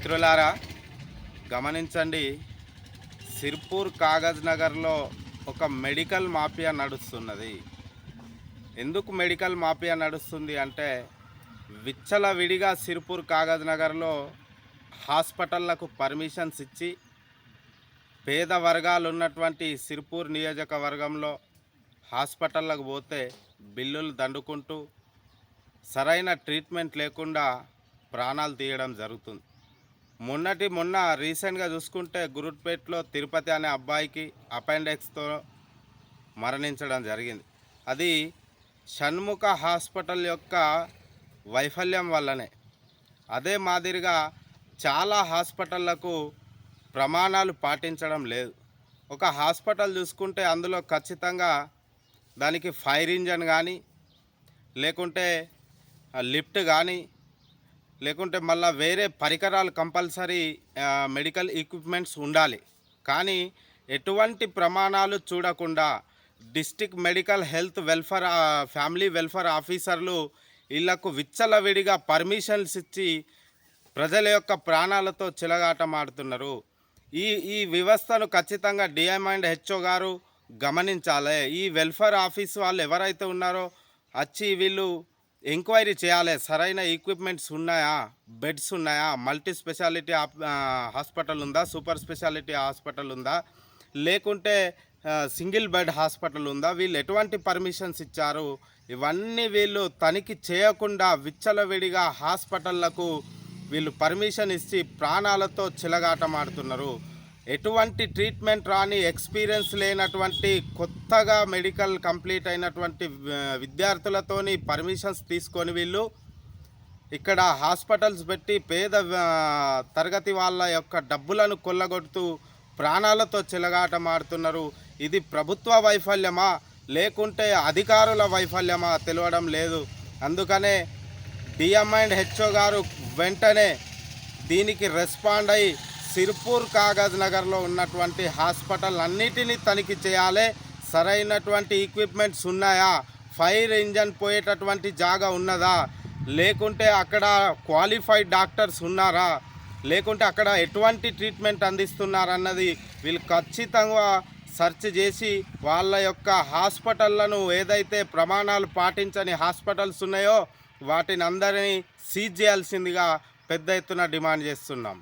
మిత్రులారా గమనించండి. సిర్పూర్ కాగజ్ నగర్లో ఒక మెడికల్ మాఫియా నడుస్తున్నది. ఎందుకు మెడికల్ మాఫియా నడుస్తుంది అంటే విచ్చలవిడిగా సిర్పూర్ కాగజ్ నగర్లో హాస్పిటళ్లకు పర్మిషన్స్ ఇచ్చి పేద వర్గాలు ఉన్నటువంటి సిర్పూర్ నియోజకవర్గంలో హాస్పిటళ్లకు పోతే బిల్లులు దండుకుంటూ సరైన ట్రీట్మెంట్ లేకుండా ప్రాణాలు తీయడం జరుగుతుంది. మొన్న రీసెంట్గా చూసుకుంటే గురుట్పేటలో తిరుపతి అనే అబ్బాయికి అపెండిక్స్తో మరణించడం జరిగింది. అది షణ్ముఖ హాస్పిటల్ యొక్క వైఫల్యం వల్లనే. అదే మాదిరిగా చాలా హాస్పిటళ్లకు ప్రమాణాలు పాటించడం లేదు. ఒక హాస్పిటల్ చూసుకుంటే అందులో ఖచ్చితంగా దానికి ఫైర్ ఇంజన్ కానీ, లేకుంటే లిఫ్ట్ కానీ, లేకుంటే మళ్ళీ వేరే పరికరాలు కంపల్సరీ మెడికల్ ఎక్విప్మెంట్స్ ఉండాలి. కానీ ఎటువంటి ప్రమాణాలు చూడకుండా district medical health welfare family welfare ఆఫీసర్లు వీళ్లకు విచ్చలవిడిగా పర్మిషన్స్ ఇచ్చి ప్రజల యొక్క ప్రాణాలతో చిలగాటమాడుతున్నారు. ఈ వ్యవస్థను ఖచ్చితంగా డిఎం అండ్ హెచ్ఓ గారు గమనించాలి. ఈ వెల్ఫేర్ ఆఫీస్ వాళ్ళు ఎవరైతే ఉన్నారో వచ్చి వీళ్ళు ఎంక్వైరీ చేయాలి. సరైన ఎక్విప్మెంట్స్ ఉన్నాయా, బెడ్స్ ఉన్నాయా, మల్టీ స్పెషాలిటీ హాస్పిటల్ ఉందా, సూపర్ స్పెషాలిటీ హాస్పిటల్ ఉందా, లేకుంటే సింగిల్ బెడ్ హాస్పిటల్ ఉందా, వీళ్ళు ఎటువంటి పర్మిషన్స్ ఇచ్చారు, ఇవన్నీ వీళ్ళు తనిఖీ చేయకుండా విచ్చలవిడిగా హాస్పిటళ్లకు వీళ్ళు పర్మిషన్ ఇచ్చి ప్రాణాలతో చిలగాటమాడుతున్నారు. ఎటువంటి ట్రీట్మెంట్ రాని, ఎక్స్పీరియన్స్ లేనటువంటి, కొత్తగా మెడికల్ కంప్లీట్ అయినటువంటి విద్యార్థులతోని పర్మిషన్స్ తీసుకొని వీళ్ళు ఇక్కడ హాస్పిటల్స్ పెట్టి పేద తరగతి వాళ్ళ యొక్క డబ్బులను కొల్లగొడుతూ ప్రాణాలతో చిలగాటమాడుతున్నారు. ఇది ప్రభుత్వ వైఫల్యమా లేకుంటే అధికారుల వైఫల్యమా తెలియడం లేదు. అందుకనే డిఎం అండ్ హెచ్ఓ గారు వెంటనే దీనికి రెస్పాండ్ అయ్యి సిర్పూర్ కాగజ్ నగర్లో ఉన్నటువంటి హాస్పిటల్ అన్నిటినీ తనిఖీ చేయాలి. సరైనటువంటి ఎక్విప్మెంట్స్ ఉన్నాయా, ఫైర్ ఇంజన్ పోయేటటువంటి జాగా ఉన్నదా, లేకుంటే అక్కడ క్వాలిఫైడ్ డాక్టర్స్ ఉన్నారా, లేకుంటే అక్కడ ఎటువంటి ట్రీట్మెంట్ అందిస్తున్నారన్నది వీళ్ళు ఖచ్చితంగా సెర్చ్ చేసి వాళ్ళ యొక్క హాస్పిటళ్లను ఏదైతే ప్రమాణాలు పాటించని హాస్పిటల్స్ ఉన్నాయో వాటిని అందరినీ సీజ్ చేయాల్సిందిగా పెద్ద ఎత్తున డిమాండ్ చేస్తున్నాం.